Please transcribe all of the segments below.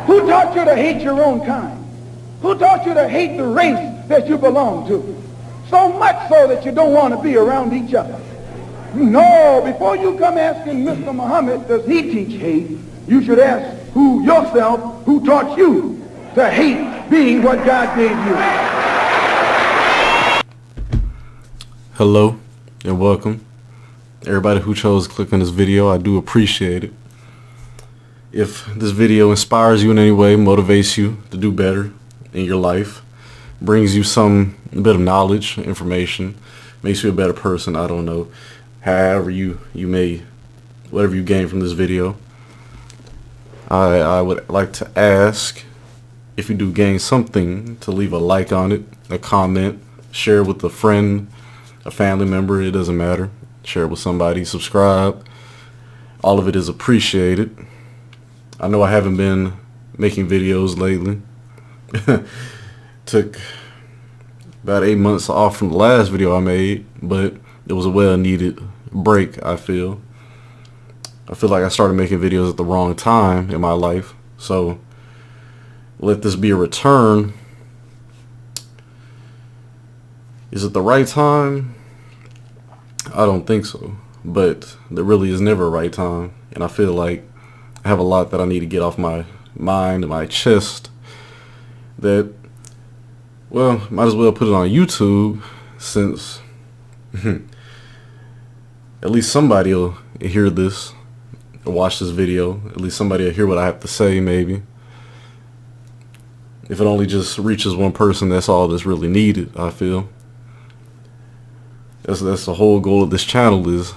Who taught you to hate your own kind? Who taught you to hate the race that you belong to? So much so that you don't want to be around each other. No, before you come asking Mr. Muhammad, does he teach hate, you should ask yourself, who taught you to hate being what God gave you? Hello and welcome. Everybody who chose to click on this video, I do appreciate it. If this video inspires you in any way, motivates you to do better in your life, brings you some bit of knowledge, information, makes you a better person, I don't know, however you may, whatever you gain from this video, I would like to ask, if you do gain something, to leave a like on it, a comment, share it with a friend, a family member, it doesn't matter. Share it with somebody, subscribe. All of it is appreciated. I know I haven't been making videos lately. Took about 8 months off from the last video I made, but it was a well-needed break, I feel. I feel like I started making videos at the wrong time in my life, so let this be a return. Is it the right time? I don't think so, but there really is never a right time, and I feel like I have a lot that I need to get off my mind and my chest that, well, might as well put it on YouTube, since at least somebody will hear this or watch this video. At least somebody will hear what I have to say, maybe. If it only just reaches one person, that's all that's really needed, I feel. That's the whole goal of this channel, is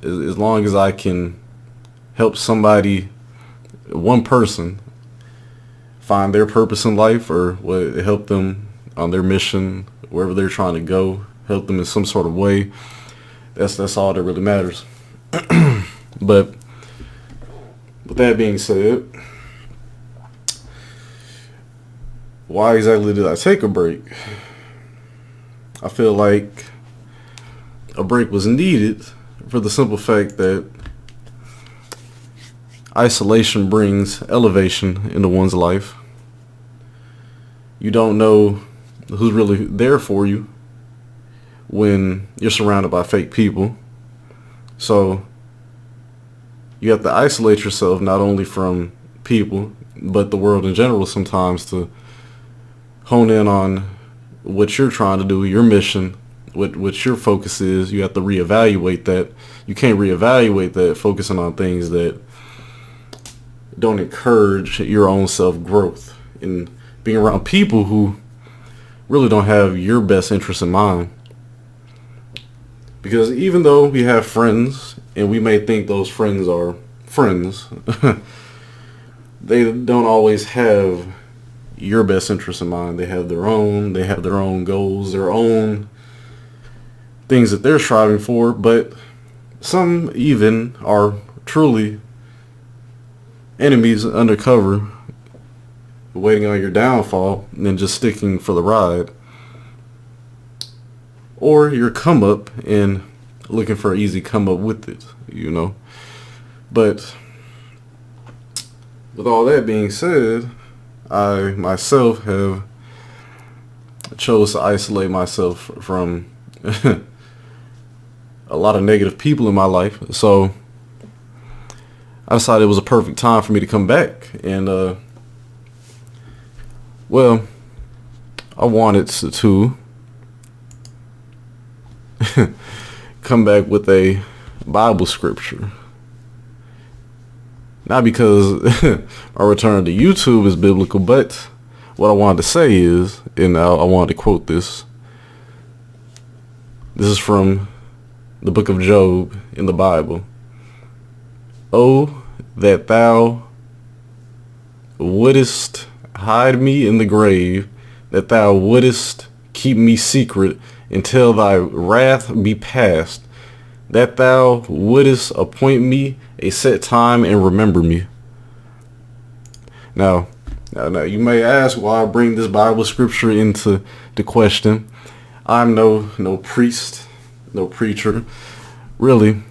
as long as I can help somebody, one person, find their purpose in life, or help them on their mission, wherever they're trying to go, help them in some sort of way, that's all that really matters. But with that being said, why exactly did I take a break? I feel like a break was needed for the simple fact that isolation brings elevation into one's life. You don't know who's really there for you when you're surrounded by fake people. So you have to isolate yourself, not only from people, but the world in general sometimes, to hone in on what you're trying to do, your mission, what your focus is. You have to reevaluate that. You can't reevaluate that focusing on things that don't encourage your own self-growth, and being around people who really don't have your best interest in mind. Because even though we have friends, and we may think those friends are friends, they don't always have your best interest in mind. They have their own goals, their own things that they're striving for, but some even are truly enemies undercover, waiting on your downfall and just sticking for the ride, or your come up and looking for an easy come up with it, you know. But with all that being said, I myself have chose to isolate myself from a lot of negative people in my life, so I decided it was a perfect time for me to come back. And well, I wanted to come back with a Bible scripture, not because our return to YouTube is biblical, but what I wanted to say is, and I wanted to quote this. This is from the book of Job in the Bible. Oh, that thou wouldest hide me in the grave, that thou wouldest keep me secret until thy wrath be past, that thou wouldest appoint me a set time and remember me. Now you may ask why I bring this Bible scripture into the question. I'm no priest, no preacher, really.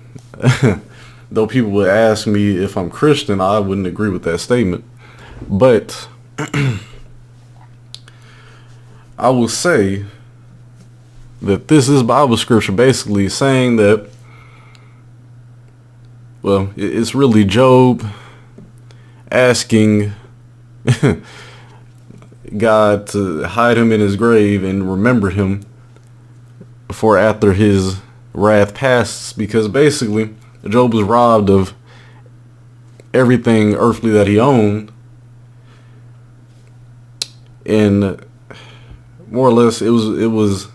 Though people would ask me if I'm Christian, I wouldn't agree with that statement. But I will say that this is Bible scripture basically saying that, well, it's really Job asking God to hide him in his grave and remember him for after his wrath passes, because basically Job was robbed of everything earthly that he owned, and more or less it was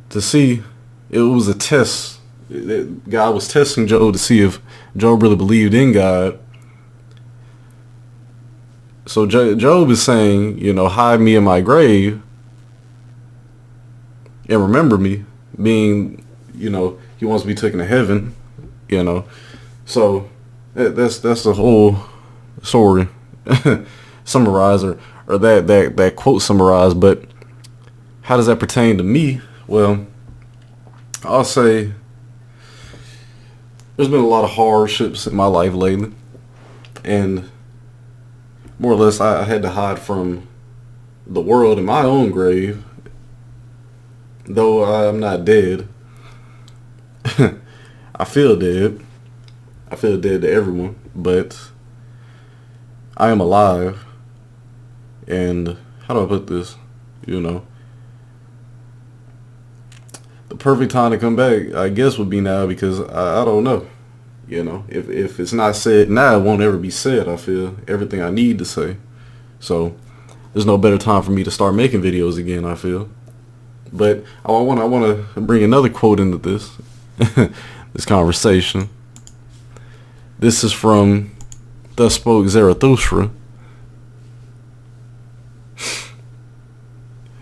to see, it was a test. God was testing Job to see if Job really believed in God. So Job is saying, hide me in my grave and remember me, being, he wants to be taken to heaven, So that's the whole story summarized, or that quote summarized. But how does that pertain to me? Well, I'll say there's been a lot of hardships in my life lately, and more or less I had to hide from the world in my own grave, though I'm not dead. I feel dead. I feel dead to everyone, but I am alive. And how do I put this? The perfect time to come back, I guess, would be now, because I don't know. If it's not said now, it won't ever be said. I feel everything I need to say. So there's no better time for me to start making videos again, I feel. But I want to bring another quote into this this conversation. This is from Thus Spoke Zarathustra.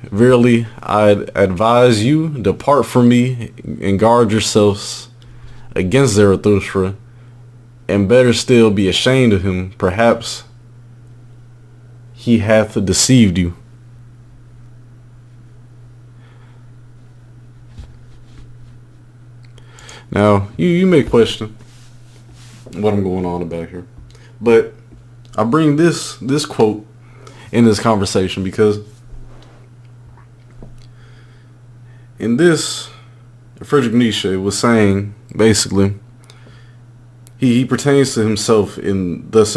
Verily, I advise you, depart from me and guard yourselves against Zarathustra, and better still, be ashamed of him. Perhaps he hath deceived you. Now, you may question what I'm going on about here, but I bring this quote in this conversation because in this, Friedrich Nietzsche was saying, basically, he pertains to himself in Thus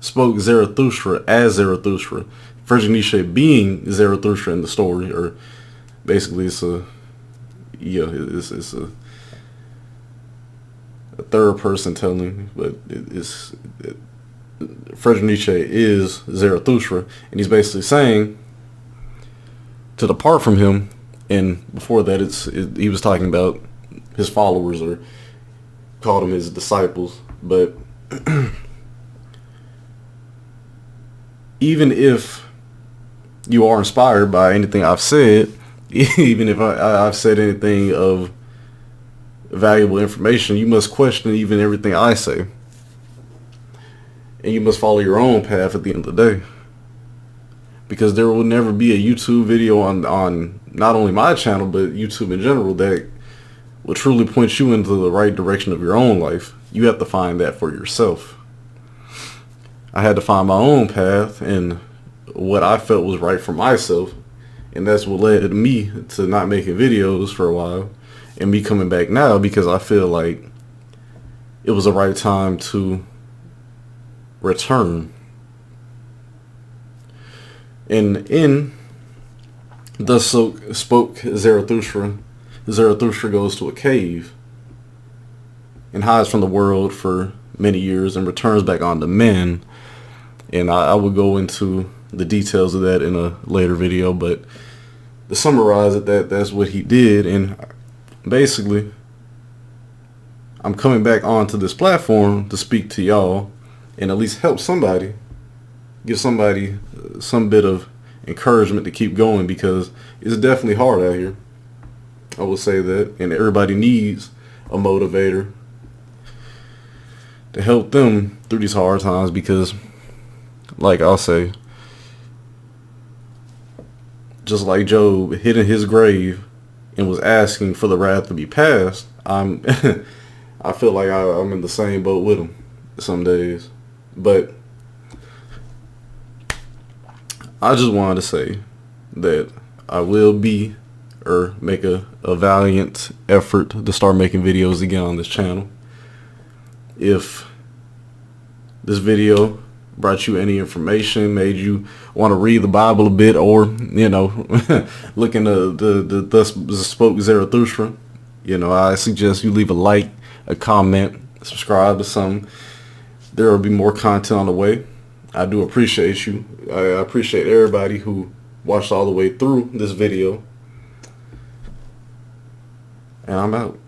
Spoke Zarathustra as Zarathustra. Friedrich Nietzsche being Zarathustra in the story, or basically it's a third person telling, but Friedrich Nietzsche is Zarathustra, and he's basically saying to depart from him. And before that, he was talking about his followers, or called them his disciples. But even if you are inspired by anything I've said, even if I've said anything of valuable information, you must question even everything I say. And you must follow your own path at the end of the day. Because there will never be a YouTube video on not only my channel, but YouTube in general, that will truly point you into the right direction of your own life. You have to find that for yourself. I had to find my own path and what I felt was right for myself. And that's what led me to not making videos for a while, and me coming back now because I feel like it was the right time to return. And in Thus Spoke Zarathustra, Zarathustra goes to a cave and hides from the world for many years and returns back onto men. And I will go into the details of that in a later video, but to summarize it, that's what he did. And basically, I'm coming back onto this platform to speak to y'all and at least help somebody, give somebody some bit of encouragement to keep going, because it's definitely hard out here. I will say that, and everybody needs a motivator to help them through these hard times, because like I'll say, just like Job hid in his grave and was asking for the wrath to be passed, I feel like I'm in the same boat with him some days, But I just wanted to say that I will be or make a valiant effort to start making videos again on this channel. If this video brought you any information, made you want to read the Bible a bit, or, you know, look into the Thus Spoke Zarathustra, you know, I suggest you leave a like, a comment, subscribe to something. There will be more content on the way. I do appreciate you. I appreciate everybody who watched all the way through this video. And I'm out.